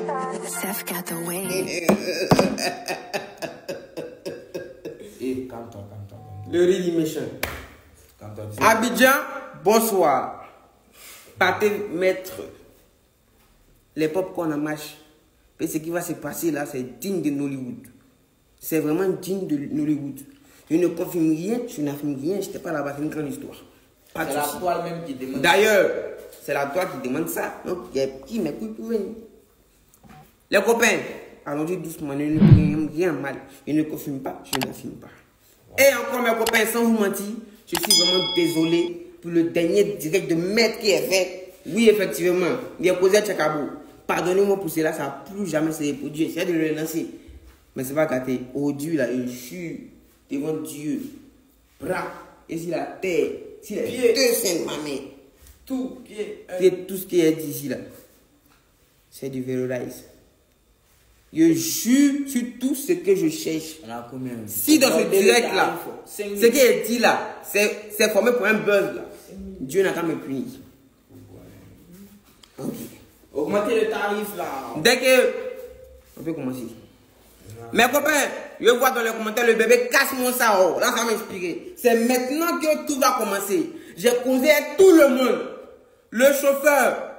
Seth got the way. Eh, calme-toi, calme-toi. Le riz méchant. Calme-toi. Abidjan, bonsoir. Partez mettre les pop-corn en marche. Et ce qui va se passer là, c'est digne de Nollywood. C'est vraiment digne de Nollywood. Je ne confirme rien, je n'affirme rien, je n'étais pas là-bas, c'est une grande histoire. C'est la toile même qui demande. D'ailleurs, c'est la toile qui demande ça. Donc, il y a qui mes couilles pour venir. Les copains, allons-y doucement, ne prenez rien mal. Je ne confirme pas, je n'affirme pas. Et encore mes copains, sans vous mentir, je suis vraiment désolé pour le dernier direct de maître qui est fait. Oui, effectivement, il y a causé Tchakabo. Pardonnez-moi pour cela, ça n'a plus jamais se reproduit. J'essaie de le lancer. Mais c'est pas gâté. Aujourd'hui, là, je suis devant Dieu. Bras, et si la terre, si les deux saintes, ma main. Tout qui est. Tout ce qui est dit ici, là, c'est du Véronize. Je jure sur tout ce que je cherche. On a combien? Si dans ce direct-là, ce qui est dit là, c'est formé pour un buzz là, Dieu n'a qu'à me punir. Ok. Augmentez le tarif là. Dès que... On peut commencer. Mes copains, je vois dans les commentaires le bébé casse mon sao. Là, ça m'a inspiré. C'est maintenant que tout va commencer. J'ai causé avec tout le monde. Le chauffeur,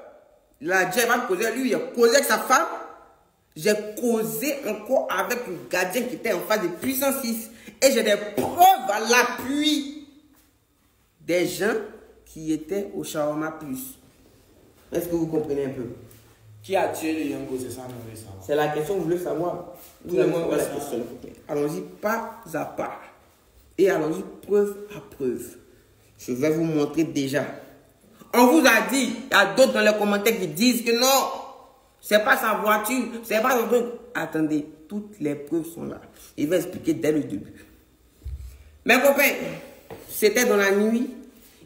la Jeff va causer lui, il a causé avec sa femme. J'ai causé encore avec le gardien qui était en face de puissance 6. Et j'ai des preuves à l'appui des gens qui étaient au Shawarma Plus. Est-ce que vous comprenez un peu? Qui a tué le Yango, c'est ça, on veut savoir. C'est la question que vous voulez savoir. Tout le monde veut la savoir. question. Allons-y pas à pas. Et allons-y preuve à preuve. Je vais vous montrer déjà. On vous a dit, il y a d'autres dans les commentaires qui disent que non, c'est pas sa voiture, c'est pas son truc. Attendez, toutes les preuves sont là. Il va expliquer dès le début. Mes copains, c'était dans la nuit.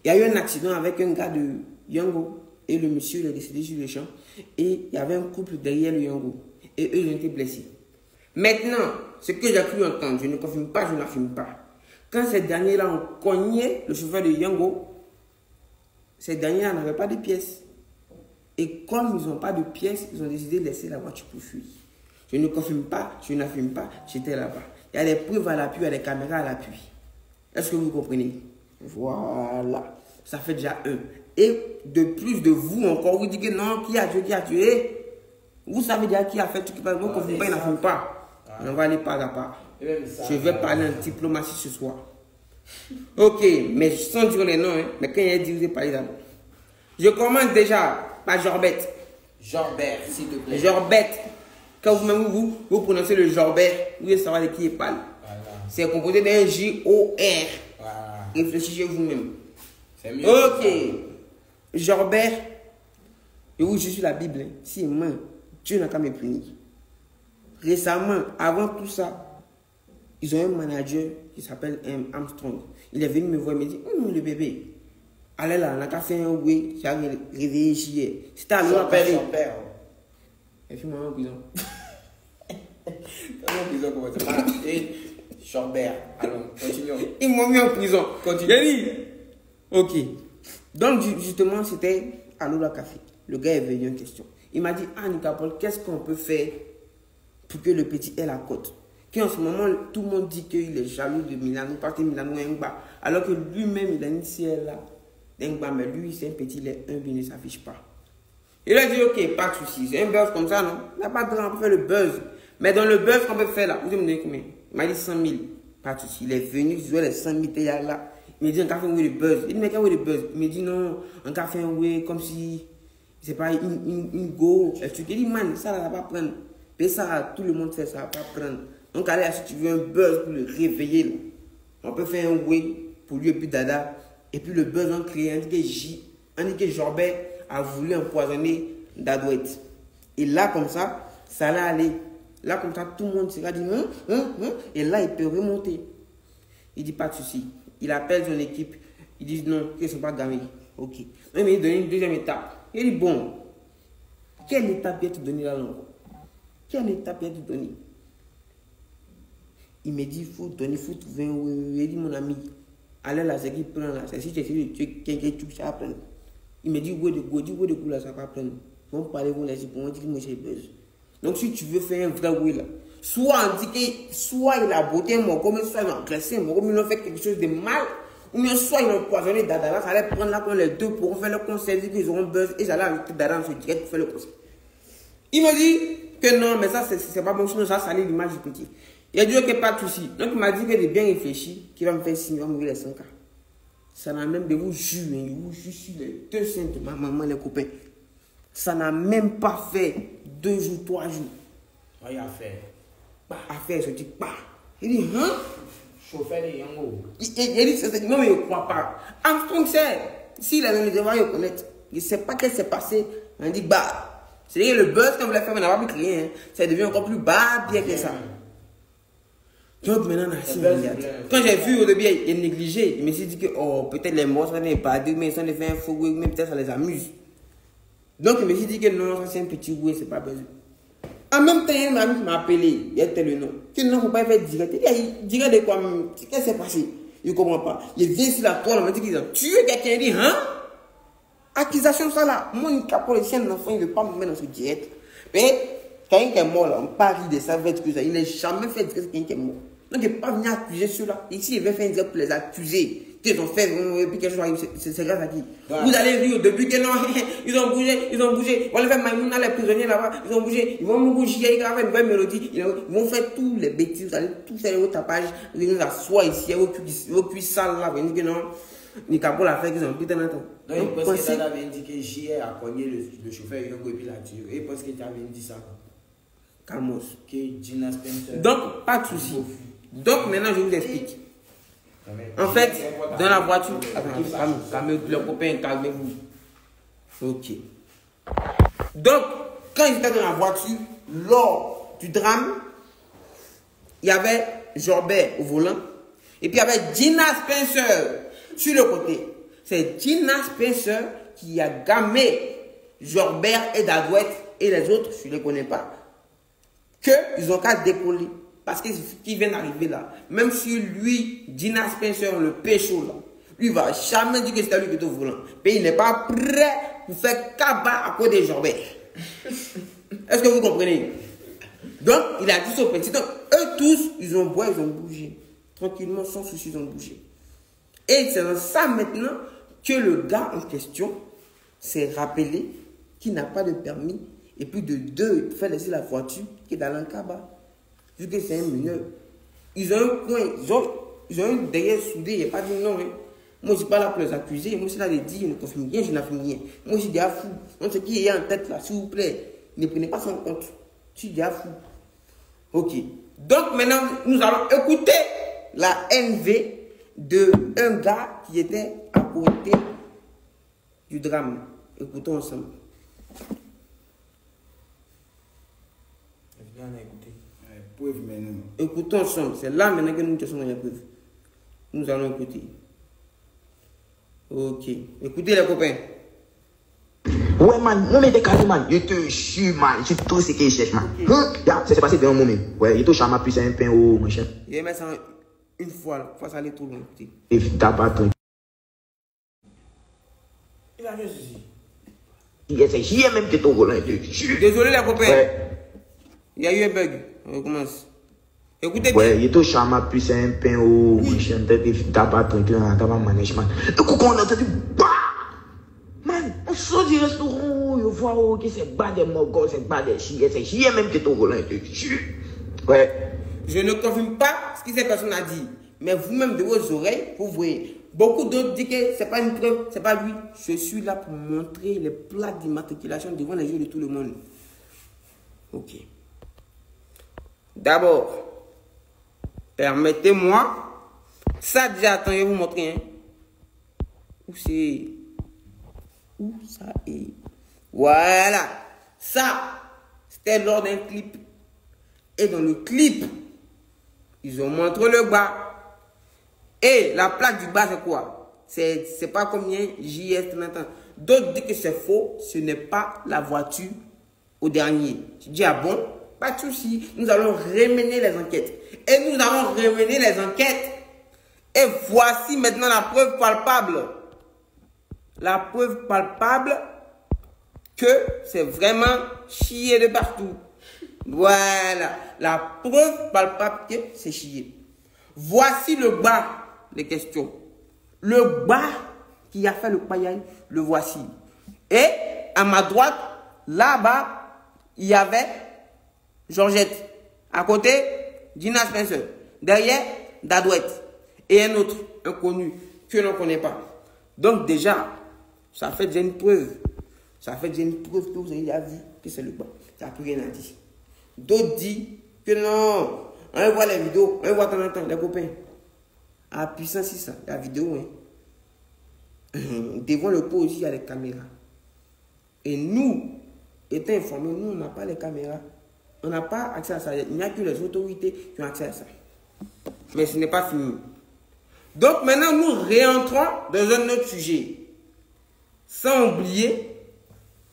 Il y a eu un accident avec un gars de Yango. Et le monsieur, il est décédé sur le champ. Et il y avait un couple derrière le Yango. Et eux, ils ont été blessés. Maintenant, ce que j'ai cru entendre, je ne confirme pas, je n'affirme pas. Quand ces derniers-là ont cogné le chauffeur de Yango, ces derniers-là n'avaient pas de pièces. Et comme ils n'ont pas de pièces, ils ont décidé de laisser la voiture pour fuir. Je ne confirme pas, je n'affirme pas, j'étais là-bas. Il y a des preuves à l'appui, il y a des caméras à l'appui. Est-ce que vous comprenez? Voilà. Ça fait déjà un. Et de plus de vous encore, vous dites que non, qui a tué? Vous savez déjà qui a fait tout qui passe. Moi, confirme pas, il n'affirme pas. On va aller pas à pas. Je vais parler en diplomatie ce soir. Ok, mais sans dire les noms, hein, mais quand il y a dit, vous allez parler d'abord. Je commence déjà par Jorbette. Jorbert, s'il te plaît. Jorbette. Quand vous prononcez le Jorbert, vous allez savoir de qui il parle. Voilà. C'est composé d'un J-O-R. Voilà. Réfléchissez vous-même. C'est mieux. Ok. Jorbert, je vous jure sur la Bible, hein, si moi, Dieu n'a qu'à me punir. Récemment, avant tout ça, ils ont un manager qui s'appelle Armstrong. Il est venu me voir et me dit, le bébé, allez là, on a qu'à faire un way, j'ai réveillé hier. C'était à l'heure appelé. Et puis moi en prison. En prison, comment ça va? Et Jorbert, allons, continuons. Ils m'ont mis en prison. Continue. J'ai dit, ok. Donc, justement, c'était à l'Ola Café. Le gars est venu en question. Il m'a dit, Nicapol, qu'est-ce qu'on peut faire pour que le petit ait la cote? Qu'en ce moment, tout le monde dit qu'il est jaloux de Milano, parce que Milano est un bas. Alors que lui-même, il a une ciel là, d'un bas, mais lui, c'est un petit, il est humble, il ne s'affiche pas. Il a dit, ok, pas de souci, c'est un buzz comme ça, non? Il n'a pas de temps, on peut faire le buzz. Mais dans le buzz qu'on peut faire là, vous allez me donner combien? Il m'a dit 100 000. Pas de souci, il est venu, il jouait les 100 000 théâtres là. Il me dit, on va faire un way de buzz. Il me dit, mais quel way de buzz? Il me dit, non, on va faire un way comme si, c'est pas une go. Il dit, man, ça, ça va pas prendre. Et ça, tout le monde fait, ça va pas prendre. Donc, allez, si tu veux un buzz pour le réveiller, là, on peut faire un way pour lui et puis Dada. Et puis le buzz, on crée, on dit que Jorbert a voulu empoisonner Dadouette. Et là, comme ça allait aller. Là, comme ça, tout le monde s'est dit, et là, il peut remonter. Il dit, pas de souci. Il appelle son équipe. Ils disent non, qu'ils ne sont pas gagnés. Ok. Mais il donne une deuxième étape. Il dit, bon, quelle étape il a te donné là, non? Quelle étape il a te donné? Il me dit, il faut donner, il faut trouver un. Il dit, mon ami, allez là, c'est qui prend là. C'est si tu essaies de tuer quelqu'un, ça va prendre. Il me dit, où est de go, là, ça va pas prendre. Vont parler, vont laisser pour moi, dire que moi j'ai besoin. Donc, si tu veux faire un vrai oui, là, soit on dit que soit il a botté un morceau, soit il a agressé un morceau, mais il a fait quelque chose de mal, ou bien soit il a empoisonné Dada, là, ça allait prendre là quand les deux pourront faire le conseil, dire qu'ils auront buzz, et j'allais ajouter Dada dans ce direct pour faire le conseil. Il m'a dit que non, mais ça, c'est pas bon, sinon ça salit l'image du petit. Il a dit que pas de souci. Donc, il m'a dit que de bien réfléchir, qu'il va me faire signer, il va mourir les 5 ans. Ça n'a même de vous jure, il vous jure sur les 2 seins de ma maman, les copains. Ça n'a même pas fait 2 jours, 3 jours. Il y a fait. Bah, affaire, je dis, bah. Il dit, hein? Chauffeur de Yango. Il dit, non, mais je ne crois pas. Armstrong sait. S'il a donné des devoirs, il connaît. Il ne sait pas qu'est-ce qui s'est passé. On dit, bah. C'est-à-dire que le buzz, quand vous l'avez fait, on n'a pas pu crier. Hein. Ça devient encore plus bas, bien que ça. Donc maintenant, quand j'ai vu au début, il est négligé. Je me suis dit que, oh, peut-être les morts, ça n'est pas deux, mais ça ne fait un faux goût, mais peut-être ça les amuse. Donc je me suis dit que non, ça c'est un petit goût, c'est pas besoin. En même temps, un ami m'a appelé, il a tel le nom. Que non, il ne faut pas faire direct. Il dit, direct de quoi, qu'est-ce qui s'est passé? Il ne comprend pas. Il vient sur la toile, on m'a dit qu'ils ont tué quelqu'un, il dit, hein? Accusation, ça là. Moi, une capolétienne d'enfant, il ne veut pas me mettre dans ce direct. Mais, quelqu'un qui est mort là, on parie de ça, il n'a jamais fait de quelqu'un qui est mort. Donc, il ne peut pas venir accuser ceux-là. Ici, il veut faire un direct pour les accuser. Qu'ils ont fait, puis quelque chose, c'est grâce à qui? Vous allez dire au début que non, ils ont bougé. On va faire Maïmouna, les prisonniers là-bas, ils ont bougé. Ils vont me bouger, ils vont faire une nouvelle mélodie. Ils vont faire tous les bêtises, vous allez tout faire au tapage. Vous allez s'asseoir ici, au cuisse sale là, vous allez dire que non. Nicapo l'a fait qu'ils ont pris un temps. Donc, parce que tu avais dit que J.R. a cogné le chauffeur Yango et puis l'a tué. Et parce que tu avais dit ça. Calmos. Que Gina Spencer. Donc, pas de souci. Donc, maintenant, je vous explique. En fait, dans la voiture, calmez le copain, calmez-vous. Ok. Donc, quand ils étaient dans la voiture, lors du drame, il y avait Jorbert au volant, et puis il y avait Gina Spencer sur le côté. C'est Gina Spencer qui a gammé Jorbert et Dadouette et les autres, je ne les connais pas, qu'ils ont qu'à décoller. Parce qu'il vient d'arriver là, même si lui, Gina Spencer, le pécho là, lui ne va jamais dire que c'est lui qui est au volant. Mais il n'est pas prêt pour faire cabas à cause des Jorbert. Est-ce que vous comprenez? Donc, il a dit ça au petit. Donc, eux tous, ils ont bougé. Tranquillement, sans souci, ils ont bougé. Et c'est dans ça maintenant que le gars en question s'est rappelé qu'il n'a pas de permis. Et puis de 2, il fait laisser la voiture qui est dans l'encaba. Vu que c'est un mineur. Ils ont un coin, ils ont un derrière soudé, il n'y a pas de non. Hein. Moi, je ne suis pas là pour les accuser. Moi, je suis là de dire, je ne confirme rien, je n'affirme rien. Moi, je suis déjà fou. Donc, ce qui est en tête là, s'il vous plaît, ne prenez pas ça en compte. Je suis déjà fou. Ok. Donc, maintenant, nous allons écouter la NV de un gars qui était à côté du drame. Écoutons ensemble. Écoutons ensemble. C'est là maintenant que nous sommes dans la preuve. Nous allons écouter. Ok. Écoutez les copains. Ouais, man, mon mec décalé, man. Je te jure, man. C'est tout ce qu'il cherche, man. Hein? Ça s'est passé dans un moment. Ouais, il touche à ma puce un pain au mon chef. Il va mettre ça une fois, là. Faut aller trop loin. Et t'as pas ton. Il a juste dit. Il essaie, j'y ai même que ton volant. Désolé, les copains. Ouais. Il y a eu un bug. On recommence. Écoutez bien. Ouais, il touche à ma puce un pain au mon chef. T'as pas ton management. Et quand on a entendu, bah! Man, on sort du restaurant, on voit que c'est bas des mogos, c'est bas des chiens, c'est chiens même que ton volant. Ouais. Je ne confirme pas ce que cette personne a dit. Mais vous-même de vos oreilles, vous voyez. Beaucoup d'autres disent que ce n'est pas une preuve, ce n'est pas lui. Je suis là pour montrer les plaques d'immatriculation devant les yeux de tout le monde. Ok. D'abord, permettez-moi. Ça déjà, attends, je vais vous montrer. Hein. Où c'est? Où ça est? Voilà. Ça, c'était lors d'un clip. Et dans le clip, ils ont montré le bas. Et la plaque du bas, c'est quoi? C'est pas combien JS maintenant. D'autres disent que c'est faux. Ce n'est pas la voiture au dernier. Tu dis, ah bon? Pas de souci. Nous allons remener les enquêtes. Et nous allons remener les enquêtes. Et voici maintenant la preuve palpable. La preuve palpable que c'est vraiment chier de partout. Voilà. La preuve palpable que c'est chier. Voici le bas des questions. Le bas qui a fait le paillage, le voici. Et à ma droite, là-bas, il y avait Georgette. À côté, Gina Spencer. Derrière, Dadouette. Et un autre, inconnu, que l'on ne connaît pas. Donc déjà, ça fait déjà une preuve. Ça fait déjà une preuve que vous avez déjà vu que c'est le bas. Ça n'a plus rien à dire. D'autres disent que non. On voit les vidéos, on voit de temps en temps, les copains. À puissance, c'est ça, la vidéo. Hein. Devant le pot aussi, il y a les caméras. Et nous, étant informés, nous, on n'a pas les caméras. On n'a pas accès à ça. Il n'y a que les autorités qui ont accès à ça. Mais ce n'est pas fini. Donc maintenant, nous réentrons dans un autre sujet. Sans oublier,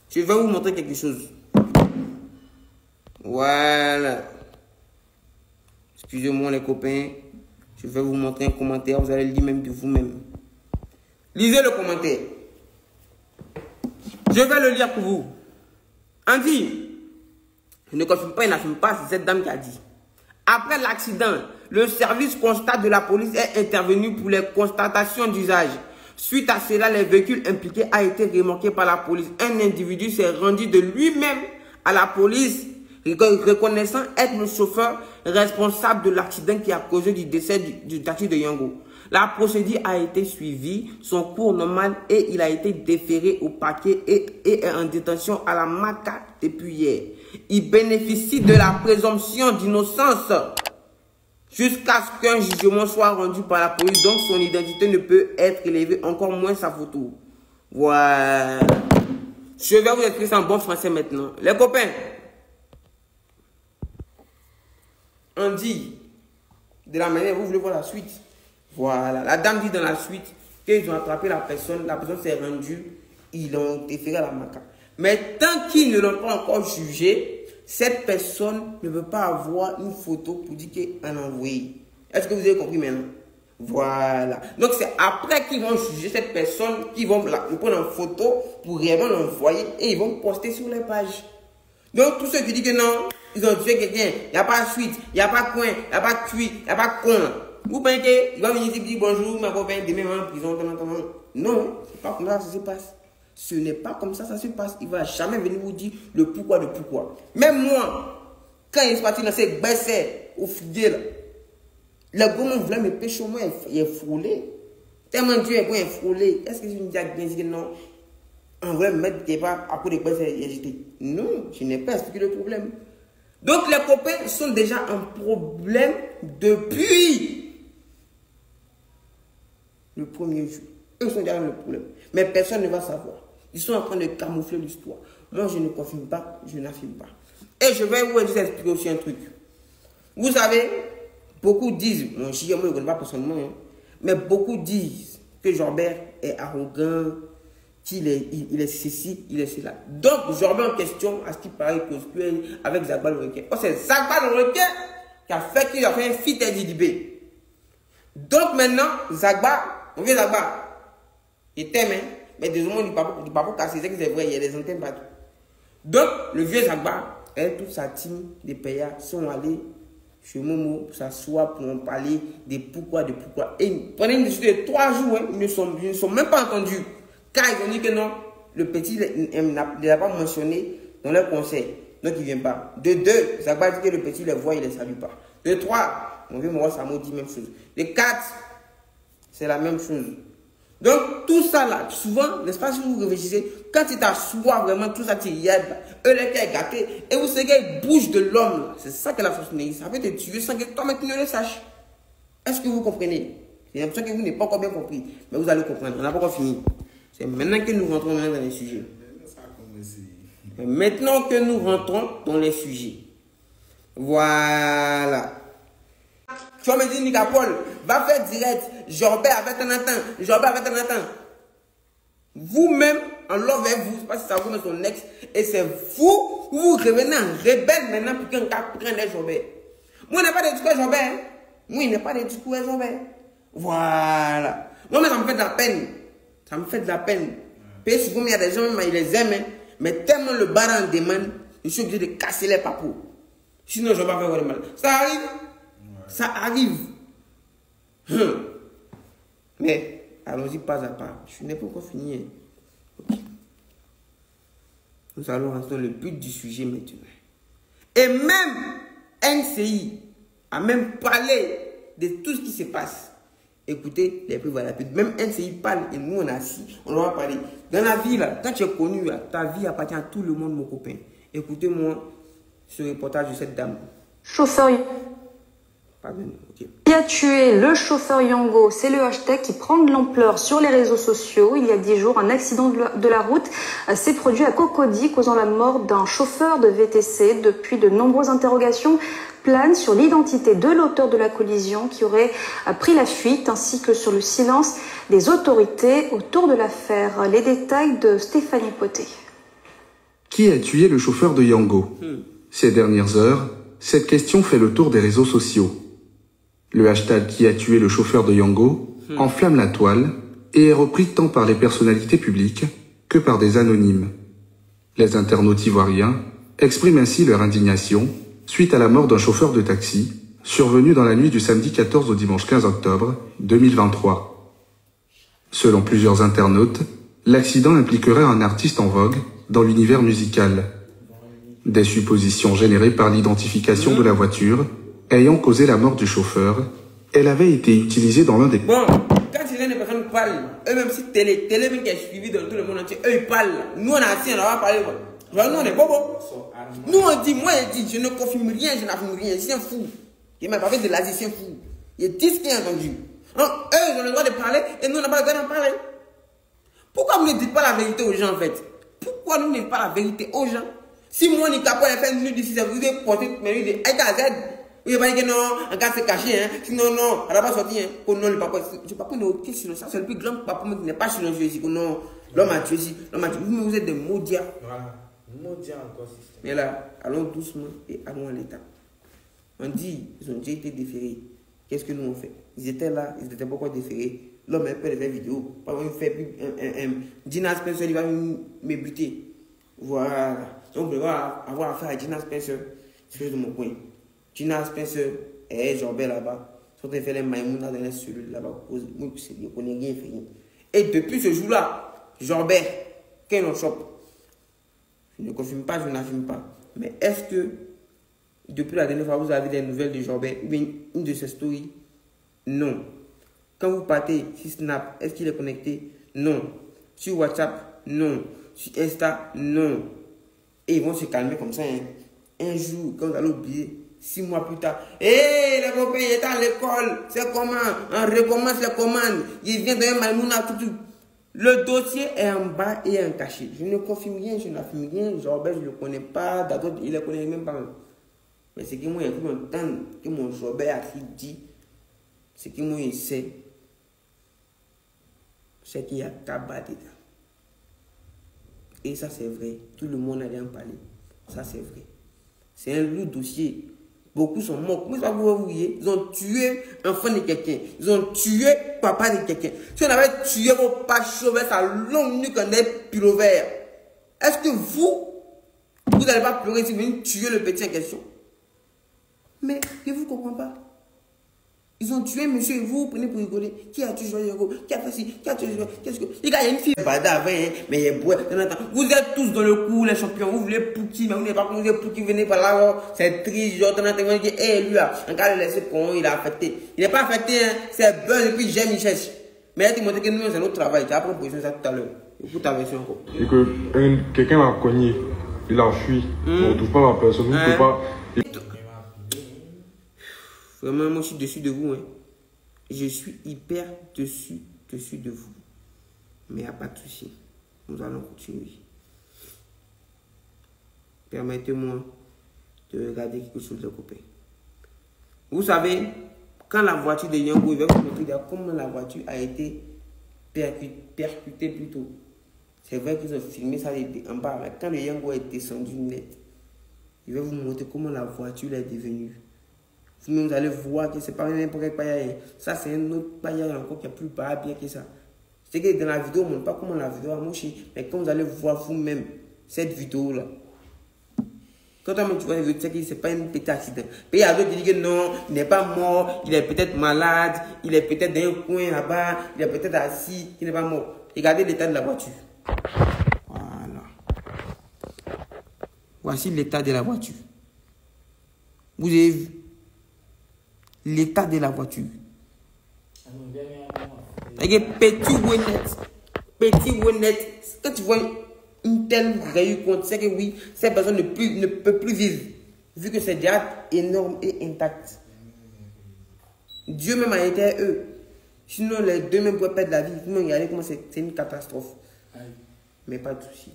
je vais vous montrer quelque chose. Voilà. Excusez-moi les copains. Je vais vous montrer un commentaire. Vous allez le lire même de vous-même. Lisez le commentaire. Je vais le lire pour vous. Andy, je ne confirme pas, il n'affirme pas, c'est cette dame qui a dit. Après l'accident, le service constat de la police est intervenu pour les constatations d'usage. Suite à cela, les véhicules impliqués a été remorqué par la police. Un individu s'est rendu de lui-même à la police, reconnaissant être le chauffeur responsable de l'accident qui a causé du décès du taxi de Yango. La procédure a été suivie, son cours normal, et il a été déféré au parquet et est en détention à la MACA depuis hier. Il bénéficie de la présomption d'innocence jusqu'à ce qu'un jugement soit rendu par la police, donc son identité ne peut être élevée, encore moins sa photo. Voilà. Je vais vous expliquer ça en bon français maintenant. Les copains, on dit, de la manière, vous voulez voir la suite. Voilà. La dame dit dans la suite qu'ils ont attrapé la personne s'est rendue, ils l'ont déféré à la MACA. Mais tant qu'ils ne l'ont pas encore jugé, cette personne ne peut pas avoir une photo pour dire qu'elle a envoyé. Est-ce que vous avez compris maintenant? Voilà. Donc c'est après qu'ils vont juger cette personne, qu'ils vont le prendre en photo pour réellement l'envoyer et ils vont poster sur les pages. Donc tous ceux qui disent que non, ils ont tué quelqu'un, il n'y a pas de suite, il n'y a pas de coin, il n'y a pas de cuit, il n'y a pas de con. Vous pensez qu'il va venir ici et dire bonjour, ma copain, demain en prison, non, c'est pas comme ça que ça se passe. Ce n'est pas comme ça que ça se passe. Il ne va jamais venir vous dire le pourquoi de pourquoi. Même moi, quand il est parti dans ces baissets au fidèle, le gourmand voulait me pêcher au moins, il est frôlé. Tellement Dieu est frôlé. Est-ce que je me dis que non? On voulait me mettre quelque part à côté des baissets et jeter. Non, je n'ai pas expliqué le problème. Donc les copains sont déjà un problème depuis le premier jour. Eux sont déjà le problème. Mais personne ne va savoir. Ils sont en train de camoufler l'histoire. Moi, je ne confirme pas, je n'affirme pas. Et je vais vous expliquer aussi un truc. Vous savez, beaucoup disent, moi je ne connais pas personnellement, hein, mais beaucoup disent que Jorbert est arrogant, qu'il est, il est ceci, il est cela. Donc, Jorbert en question, à ce qui paraît, cosplay avec Zagba le requin. Oh, c'est Zagba le requin qui a fait qu'il a fait un feat LDB. Donc maintenant, Zagba, on vient Zagba. Il t'aime, hein? Mais désolé, du papa cassé, c'est vrai, il y a des antennes partout. Donc, le vieux Zagba et toute sa team de payas sont allés chez Momo pour s'asseoir, pour en parler de pourquoi. Et pendant une discussion de 3 jours, hein, ils ne sont même pas entendus. Car ils ont dit que non, le petit ne l'a pas mentionné dans leur conseil. Donc, il ne vient pas. De 2, Zagba dit que le petit les voit, il ne les salue pas. De 3, mon vieux Moro Samo dit la même chose. De 4, c'est la même chose. Donc, tout ça là, souvent, n'est-ce pas, si vous réfléchissez, quand tu t'assois vraiment, tout ça, tu y aides, eux, les cœurs gâtés, et vous savez qu'ils bougent de l'homme, c'est ça que la sorcellerie, ça peut te tuer sans que toi-même tu ne le saches. Est-ce que vous comprenez? J'ai l'impression que vous n'avez pas encore bien compris, mais vous allez comprendre, on n'a pas encore fini. C'est maintenant que nous rentrons dans les sujets. Maintenant que nous rentrons dans les sujets. Voilà. Tu vas me dire, Nicapol, va faire direct. Jorbert avec un temps. Vous-même, en love avec vous, c'est pas si ça vous met son ex, et c'est vous revenez en rebelle maintenant pour qu'un cas prenne Jorbert. Moi, je n'ai pas de discours Jorbert. Hein? Moi, il n'est pas de discours Jorbert. Voilà. Moi, mais ça me fait de la peine. Ça me fait de la peine. Parce que il y a des gens, ils les aiment, hein? Mais tellement le baran demande, je suis obligé de casser les papous. Sinon, je ne vais pas faire de mal. Ça arrive. Ouais. Ça arrive. Mais, allons-y pas à pas. Je n'ai pas encore fini. Okay. Nous allons rentrer dans le but du sujet maintenant. Et même NCI a même parlé de tout ce qui se passe. Écoutez, les preuves à la pute. Même NCI parle et nous on a assis, on va parler. Dans la vie là, quand tu es connu, là, ta vie appartient à tout le monde, mon copain. Écoutez-moi ce reportage de cette dame. Chauffeur. Pardon, ok. Qui a tué le chauffeur Yango? C'est le hashtag qui prend de l'ampleur sur les réseaux sociaux. Il y a 10 jours, un accident de la route s'est produit à Cocody, causant la mort d'un chauffeur de VTC. Depuis, de nombreuses interrogations planent sur l'identité de l'auteur de la collision qui aurait pris la fuite, ainsi que sur le silence des autorités autour de l'affaire. Les détails de Stéphanie Poté. Qui a tué le chauffeur de Yango? Ces dernières heures, cette question fait le tour des réseaux sociaux. Le hashtag qui a tué le chauffeur de Yango enflamme la toile et est repris tant par les personnalités publiques que par des anonymes. Les internautes ivoiriens expriment ainsi leur indignation suite à la mort d'un chauffeur de taxi survenu dans la nuit du samedi 14 au dimanche 15 octobre 2023. Selon plusieurs internautes, l'accident impliquerait un artiste en vogue dans l'univers musical. Des suppositions générées par l'identification de la voiture ayant causé la mort du chauffeur, elle avait été utilisée dans l'un des... Bon, quand les personnes parlent, eux-même si télé même qui est suivi dans tout le monde entier, eux ils parlent. Nous on a assis, on va parler. Nous on est bobo. Nous on dit, moi je dis, je ne confirme rien, je n'affirme rien, c'est un fou. Il m'a parlé de l'Asie, c'est un fou. Il dit ce qu'il a entendu. Donc, eux ils ont le droit de parler et nous on n'a pas le droit d'en parler. Pourquoi vous ne dites pas la vérité aux gens en fait? Pourquoi nous ne dites pas la vérité aux gens? Si moi, on est capable de faire une minute d'ici, ça vous est porté de A à Z. Vous n'avez pas dit que non, un gars s'est caché, hein. Sinon, non, elle n'a pas sorti, hein. Oh non, le papa, je ne sais pas n'est aucun silence. Ça, c'est le plus grand papa qui n'est pas silencieux ici. Non, l'homme a tué ici. L'homme a tué. Vous êtes des maudiats. Voilà. Maudits encore, système. Mais là, allons doucement et allons à l'état. On dit, ils ont déjà été déférés. Qu'est-ce que nous on fait? Ils étaient là, ils n'étaient pas encore déférés. L'homme a fait des vidéos. Par exemple, il fait plus Gina Spencer, il va me buter. Voilà. Donc, on va avoir affaire à Gina Spencer. C'est de mon coin. Gina Spencer et Jorbert là-bas. Ils sont en train de faire les maïmounas dans les cellules là-bas. Moi, je ne connais rien fait. Et depuis ce jour-là, Jorbert, quand on chope, je ne confirme pas, je n'affirme pas. Mais est-ce que, depuis la dernière fois, vous avez des nouvelles de Jorbert ou bien une de ses stories? Non. Quand vous partez sur Snap, est-ce qu'il est connecté? Non. Sur WhatsApp? Non. Sur Insta? Non. Et ils vont se calmer comme ça. Hein. Un jour, quand vous allez oublier, 6 mois plus tard, hé, les copains, il est à l'école, c'est comment? On recommence les commandes. Il vient de Maïmouna, tout. Le dossier est en bas et en caché. Je ne confirme rien, je n'affirme rien. Jorbert, je ne le connais pas. D'accord, il ne le connaît même pas. Mais c'est que moi, il y a tout un temps que mon Jorbert a dit. C'est que moi, il sait. C'est qu'il y a tabac dedans. Et ça, c'est vrai. Tout le monde a bien parlé. Ça, c'est vrai. C'est un lourd dossier. Beaucoup sont morts. Comment ça vous voyez? Ils ont tué l'enfant de quelqu'un. Ils ont tué papa de quelqu'un. Si on avait tué vos pas chauves, sa longue nuque en est pilo vert. Est-ce que vous n'allez pas pleurer si vous venez tuer le petit en question? Mais je ne vous comprends pas. Ils ont tué monsieur et vous prenez pour rigoler. Qui a tué Joyego? Qui a fait ci? Qui a tué Joyego? Qu'est-ce que... Il y a une fille bada avant, hein, mais il est bois. Vous êtes tous dans le coup, les champions. Vous voulez Pouki, mais vous n'avez pas compris Pouki venez par là. C'est triste. Genre, lui là, un gars le laissé con, il a affecté. Il n'est pas affecté, hein. C'est buzz et puis j'aime, il cherche. Mais il a montré que nous, c'est notre travail. Tu as pris position ça tout à l'heure. Écoute ta version encore. Et que quelqu'un m'a cogné. Il a fui. On ne touche pas ma personne. Vous ne pouvez pas. Vraiment, moi je suis dessus de vous. Hein. Je suis hyper dessus de vous. Mais il n'y a pas de souci. Nous allons continuer. Permettez-moi de regarder quelque chose de copain. Vous savez, quand la voiture de Yango, il va vous montrer comment la voiture a été percutée plus tôt. C'est vrai qu'ils ont filmé ça en bas. Mais quand le Yango est descendu net, il va vous montrer comment la voiture est devenue. Vous allez voir que ce n'est pas n'importe quel paillage. Ça, c'est un autre paillage encore qui est plus bas, bien que ça. C'est que dans la vidéo, on ne montre pas comment la vidéo a marché. Mais quand vous allez voir vous-même cette vidéo-là, Quand tu vois, tu sais que ce n'est pas un petit accident. Puis il y a d'autres qui disent que non, il n'est pas mort, il est peut-être malade, il est peut-être dans un coin là-bas, il est peut-être assis, il n'est pas mort. Regardez l'état de la voiture. Voilà. Voici l'état de la voiture. Vous avez vu l'état de la voiture. Petit ou net. Quand tu vois une telle réussite, tu sais que oui, cette personne ne peut plus vivre. Vu que c'est déjà énorme et intact. Dieu même a été eux. Sinon, les deux même pourraient perdre la vie. Sinon, regardez comment c'est une catastrophe. Mais pas de souci.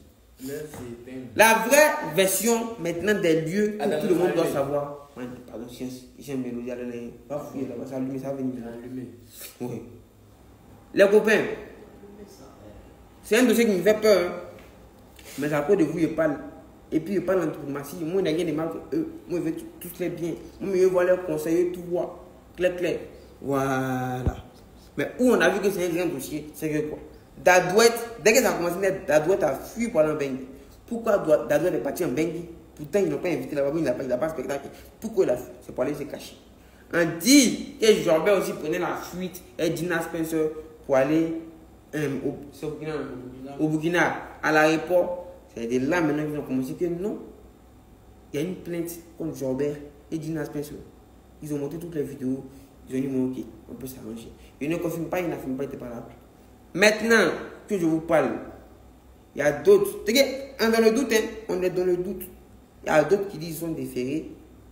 La vraie version maintenant des lieux que tout le monde doit savoir. Pardon, j'ai un mélodie à l'année. Pas fouiller là-bas, ça allume, ça va venir. Oui. Les copains, c'est un dossier qui me fait peur. Hein. Mais à cause de vous, je parle. Et puis, je parle en diplomatie. Moi, je n'ai rien de mal pour eux. Moi, je veux tous les biens. Moi, je veux voir leurs conseils, tout voir. Clair, clair. Voilà. Mais où on a vu que c'est un grand dossier, c'est que quoi? Dadouette, dès que ça a commencé, Dadouette a fui pour aller en Bengui. Pourquoi Dadouette est parti en Bengui? Pourtant, ils n'ont pas invité là-bas, il n'a pas spectacle. Pourquoi il a fui? C'est pour aller se cacher. On dit que Jorbert aussi prenait la fuite et Dina Spencer pour aller au Burkina, à l'aéroport. C'est de là maintenant qu'ils ont commencé que non. Il y a une plainte contre Jorbert et Dina Spencer. Ils ont monté toutes les vidéos. Ils ont dit, bon, ok, on peut s'arranger. Ils ne confirment pas, ils n'affirment pas, ils n'étaient pas là. Maintenant que je vous parle, il y a d'autres. Dans le doute, hein, on est dans le doute. Il y a d'autres qui disent qu'ils sont déférés.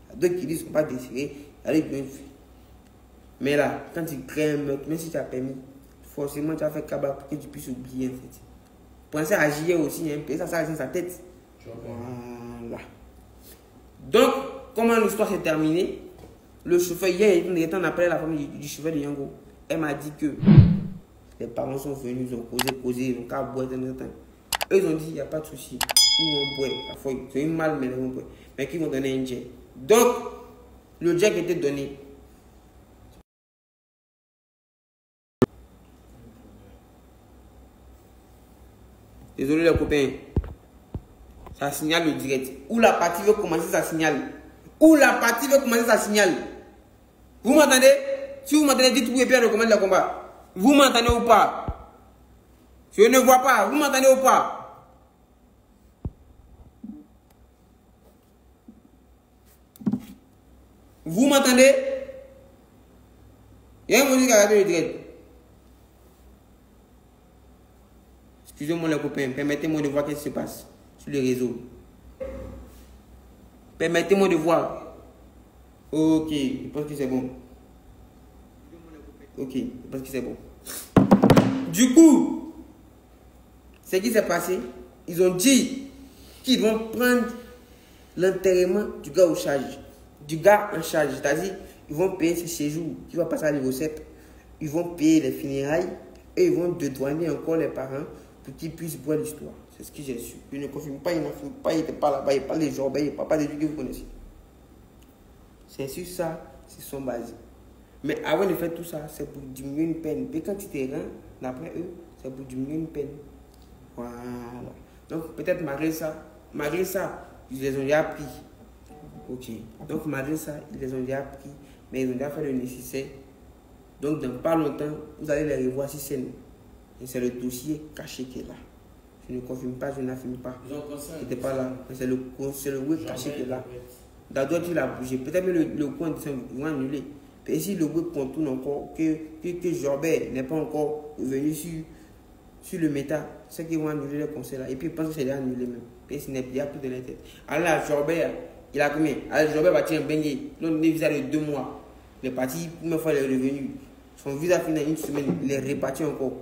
Il y a d'autres qui disent qu'ils ne sont pas déférés. Il y a d'autres qui disent. Mais là, quand tu crées un meurtre, même si tu as permis, forcément tu as fait cabas pour que tu puisses oublier en fait. Pensez à agir aussi, hein, ça reste dans sa tête. Voilà. Donc, comment l'histoire s'est terminée? Le chauffeur, hier, il était en appel à la famille du chauffeur de Yango. Elle m'a dit que les parents sont venus, ils ont causé, ils ont qu'à boire de temps. Eux, ils ont dit, il n'y a pas de souci. Ils vont boire, parfois, c'est une mal, mais ils vont boire. Mais qu'ils vont donner un jet. Donc, le jet était donné. Désolé les copains. Ça signale le direct. Où la partie veut commencer, ça signale. Où la partie veut commencer, ça signale. Vous m'entendez? Si vous m'entendez, dites oui et puis on recommande le combat. Vous m'entendez ou pas? Je ne vois pas. Vous m'entendez ou pas? Vous m'entendez? Il y a une musique à la direct. Excusez-moi les copains, permettez-moi de voir ce qui se passe sur les réseaux. Permettez-moi de voir. Ok, je pense que c'est bon. Ok, je pense que c'est bon. Du coup, ce qui s'est passé, ils ont dit qu'ils vont prendre l'enterrement du gars en charge. C'est-à-dire, ils vont payer ses séjours, qui va passer à niveau 7. Ils vont payer les funérailles et ils vont dédouaner encore les parents pour qu'ils puissent boire l'histoire. C'est ce que j'ai su. Je ne confirme pas, il n'affirme pas, il n'était pas là-bas, il parle des Jorbert, il ne parle pas des trucs que vous connaissez. C'est sur ça, c'est son base. Mais avant de faire tout ça, c'est pour diminuer une peine. Et quand tu te rends, d'après eux, c'est pour diminuer une peine. Voilà. Donc peut-être malgré ça, ils les ont déjà pris. Ok. Donc malgré ça, ils les ont déjà pris, mais ils ont déjà fait le nécessaire. Donc dans pas longtemps, vous allez les revoir sur scène. Et c'est le dossier caché qui est là. Je ne confirme pas, je n'affirme pas. Il n'était pas là. C'est le web caché qui est là. D'abord, il a bougé. Peut-être même le coin vont annuler. Et si le web contourne encore, que Jorbert n'est pas encore revenu sur le méta, c'est qu'ils vont annuler le concert là. Et puis ils pensent que c'est déjà annulé même. Et ce n'est plus de la tête. Alors là, Jorbert, il a combien? Alors Jorbert va tirer un beignet. L'autre visa de 2 mois. Il est parti, pour une fois il est revenu. Son visa finit une semaine, il est reparti encore.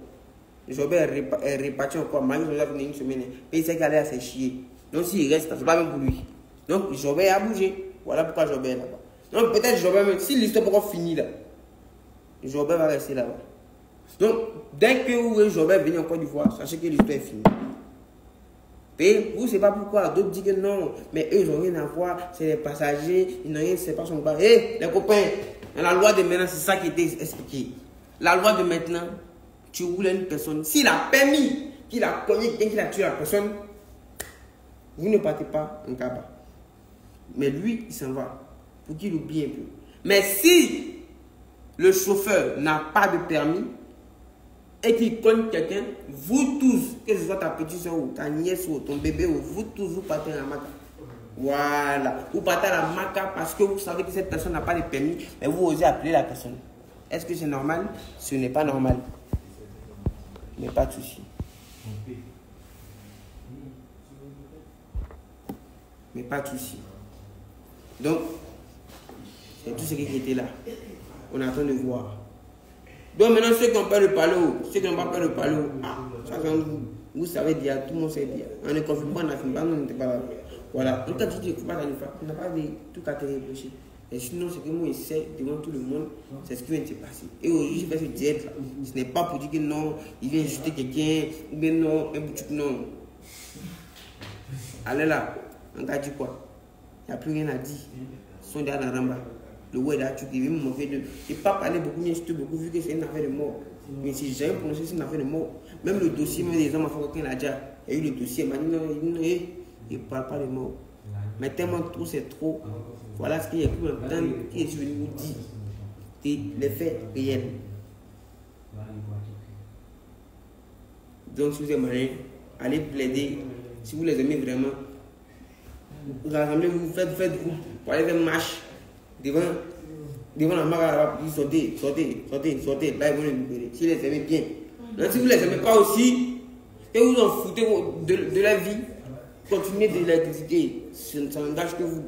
Jorbert est reparti encore. Malgré son visa finit une semaine. Et il sait qu'il allait à se chier. Donc s'il reste, c'est pas même pour lui. Donc Jorbert a bougé. Voilà pourquoi Jorbert est là-bas. Donc peut-être Jorbert, même si l'histoire n'est pas finie là, Jorbert va rester là-bas. Donc dès que vous voyez Jorbert venir en Côte d'Ivoire, sachez que l'histoire est finie. Et vous ne savez pas pourquoi. D'autres disent que non, mais eux ils n'ont rien à voir, c'est les passagers, ils n'ont rien, c'est pas son bar. Hé, les copains, dans la loi de maintenant, c'est ça qui était expliqué. La loi de maintenant, tu roules une personne, s'il a permis qu'il a cogné quelqu'un, qu'il a tué la personne, vous ne partez pas en cabas. Mais lui, il s'en va. Pour qu'il oublie un peu. Mais si le chauffeur n'a pas de permis et qu'il cogne quelqu'un, vous tous, que ce soit ta petite soeur ou ta nièce ou ton bébé, ou vous tous, vous partez à la maca. Voilà. Vous partez à la maca parce que vous savez que cette personne n'a pas de permis, mais vous osez appeler la personne. Est-ce que c'est normal? Ce n'est pas normal. Mais pas de souci. Mais pas de souci. Donc, c'est tout ce qui était là. On attend de voir. Donc maintenant, ceux qui ont peur de parler, ceux qui n'ont pas peur de parler, vous savez déjà, tout le monde sait déjà. On ne confirme pas, on n'affirme pas, on n'était pas là. Voilà. En tout cas, tu dis qu'il ne faut pas t'en faire. On n'a pas de tout à te reprocher. Et sinon, ce que moi, je sais devant tout le monde, c'est ce qui vient de se passer. Et aujourd'hui, je fais ce direct là. Ce n'est pas pour dire que non, il vient insulter quelqu'un, ou bien non, un boutique, non. Allez là, on t'a dit quoi? Il n'y a plus rien à dire. Ils sont déjà dans Ramba. Le word là, tu devais me moquer de. Il ne peut pas parler beaucoup, mais insulter beaucoup, vu que c'est une affaire de mort. Mais si j'ai prononcé, c'est une affaire de mort. Même le dossier, même les hommes, quand il a déjà eu le dossier, il m'a dit non, il ne parle pas de mort. Mais tellement trop, c'est trop. Voilà ce qu'il y a plus longtemps qui est venu nous dire. C'est les faits réels. Donc, si vous êtes malin, allez plaider. Si vous les aimez vraiment, vous rassemblez, vous faites groupe pour aller faire une marche devant la marque, vous sortez. Là, ils vont les libérer. Si vous les aimez bien. Donc, si vous ne les aimez pas aussi, et vous en foutez de la vie, continuez de les critiquer. Ça n'engage que vous.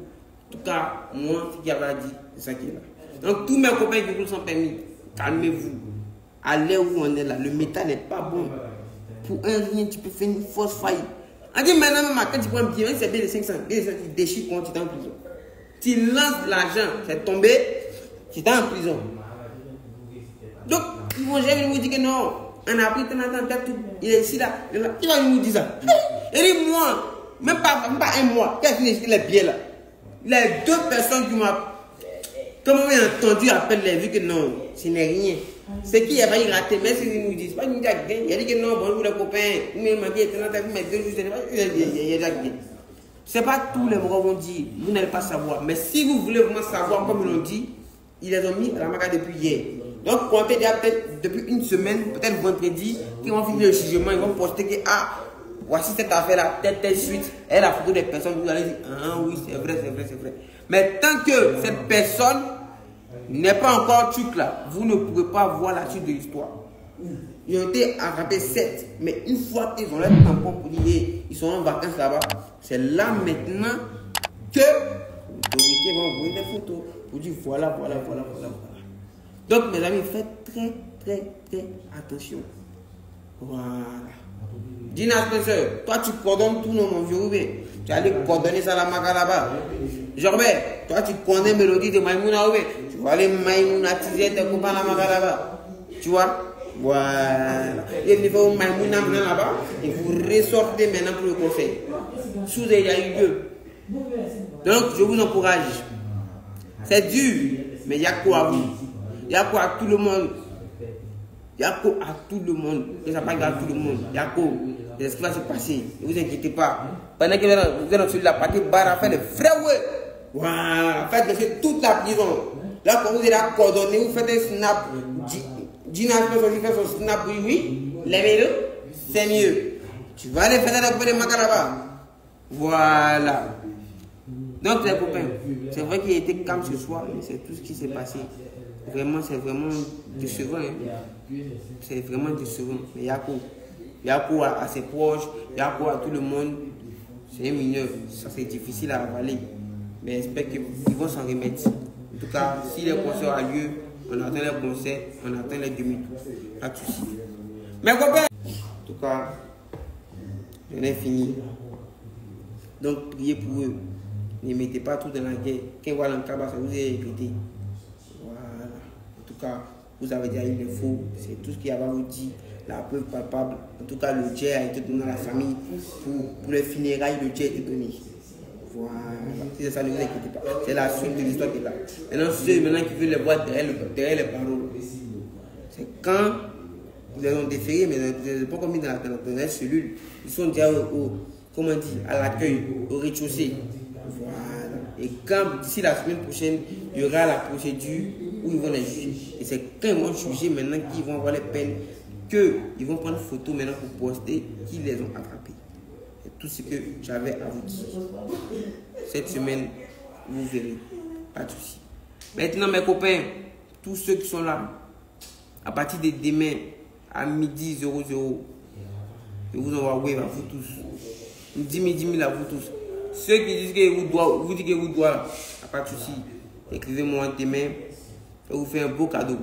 En tout cas, moi, ce qu'il y avait à dire, c'est ça qui est là. Donc, tous mes copains qui roulent sans permis, calmez-vous. Allez où on est là. Le métal n'est pas bon. Pour un rien, tu peux faire une fausse faillite. On dit maintenant, même quand tu prends un billet, c'est bien de 500, tu déchires quand tu es en prison. Tu lances l'argent, c'est tombé, tu es en prison. Donc, ils vont jamais nous dire que non, on a pris ton attentat, il est ici là, il va nous dire ça. Et dit moi, même pas un mois, qui a fini les billets là. Les deux personnes qui m'ont, comme on a entendu, appellent les vues que non, ce n'est rien. C'est qui a failli rater, mais c'est qu'ils nous disent. Pas nous dire il a dit que non, bonjour les copains, vous m'avez dit, mais 2 jours, il a dit. C'est pas tous les morts vont dire, vous n'allez pas savoir. Mais si vous voulez vraiment savoir, comme ils l'ont dit, ils les ont mis à la maca depuis hier. Donc, comptez déjà peut-être depuis une semaine, peut-être vendredi, qu'ils vont finir le jugement, ils vont poster que, voici cette affaire-là, telle suite, et la photo des personnes, vous allez dire, oui, c'est vrai. Mais tant que cette personne n'est pas encore truc là, vous ne pourrez pas voir la suite de l'histoire. Ils ont été attrapés 7, mais une fois qu'ils ont leur tampon pour dire, ils sont en vacances là-bas, c'est là maintenant que l'autorité va envoyer des photos pour dire voilà. Donc mes amis, faites très attention. Voilà. Dina Spencer, toi tu coordonnes tout mon vieux Oubé. Tu allais coordonner ça la maca là-bas. Jorbert, toi tu connais Mélodie de Maïmouna Oubé. Tu vas aller maïmounatiser tes copains la maca là-bas. Tu vois? Voilà. Et il faut Maïmouna là-bas. Et vous ressortez maintenant pour le conseil. Sous il y a eu lieu. Donc je vous encourage. C'est dur, mais il y a quoi à vous? Il y a quoi à tout le monde? Il y a quoi à tout le monde? Et ça pas à tout le monde. Il y a quoi? C'est ce qui va se passer. Ne vous inquiétez pas. Pendant que vous êtes sur la partie barre, faites le vrai ouais. Voilà. Faites toute la prison. Là, quand vous êtes coordonné, vous faites un snap. Dina fait son snap, oui. Lèvez-le. C'est mieux. Tu vas aller faire la coupe de Macaraba. Voilà. Donc, les copains, c'est vrai qu'il était calme ce soir, mais c'est tout ce qui s'est passé. Vraiment, c'est vraiment décevant. Hein. C'est vraiment décevant. Mais il y a quoi à ses proches, il y a quoi à tout le monde. C'est un mineur, ça c'est difficile à avaler. Mais j'espère qu'ils vont s'en remettre. En tout cas, si les concerts ont lieu, on attend les concerts, on attend les demi-tours. Pas de soucis. Mais copains, en tout cas, j'en ai fini. Donc, priez pour eux. Ne mettez pas tout dans la guerre. Quand voilà un cabas, ça vous est répété. Voilà. En tout cas, vous avez déjà eu l'info. C'est tout ce qu'il y a à vous dire. La preuve palpable. En tout cas, le jet a été donné à la famille. Pour les funérailles, le jet a été donné. Voilà. Si c'est ça, ne vous inquiétez pas. C'est la suite de l'histoire qui est là. Maintenant, ceux qui veulent les voir derrière les barreaux, c'est quand ils les ont déférés, mais ils n'ont pas commis dans la cellule. Ils sont déjà comment dire, à l'accueil, au rez-de-chaussée. Voilà. Et quand d'ici la semaine prochaine, il y aura la procédure où ils vont les juger. Et c'est quand ils vont juger maintenant qu'ils vont avoir les peines, qu'ils vont prendre photo maintenant pour poster qu'ils les ont attrapés. C'est tout ce que j'avais à vous dire. Cette semaine, vous verrez. Pas de souci. Maintenant, mes copains, tous ceux qui sont là, à partir de demain, à midi 00, je vous envoie wave à vous tous. 10 000 à vous tous. Ceux qui disent que vous dites que vous doivent, pas de souci. Écrivez-moi demain. Je vous fais un beau cadeau.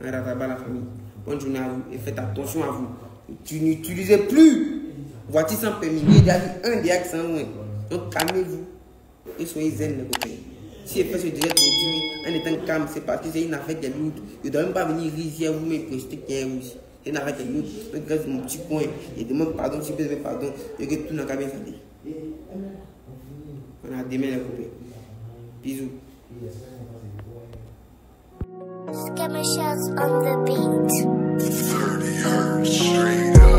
Un rataba la famille. Bonne journée à vous et faites attention à vous. Tu n'utilisez plus voiture sans permis. Il y a un diacre sans loin. Donc calmez-vous et soyez zen les copains. Si elle fait ce direct aujourd'hui en étant calme, c'est parce que c'est une affaire de l'autre. Je ne dois même pas venir ici à vous me prester qu'il y a aussi. C'est une affaire de l'autre. Je reste mon petit coin et demande pardon si je veux pardon. Et que tout n'a qu'à bien faire. On a demain les copains. Bisous. Skimmer shots on the beat. 30 hertz straight up.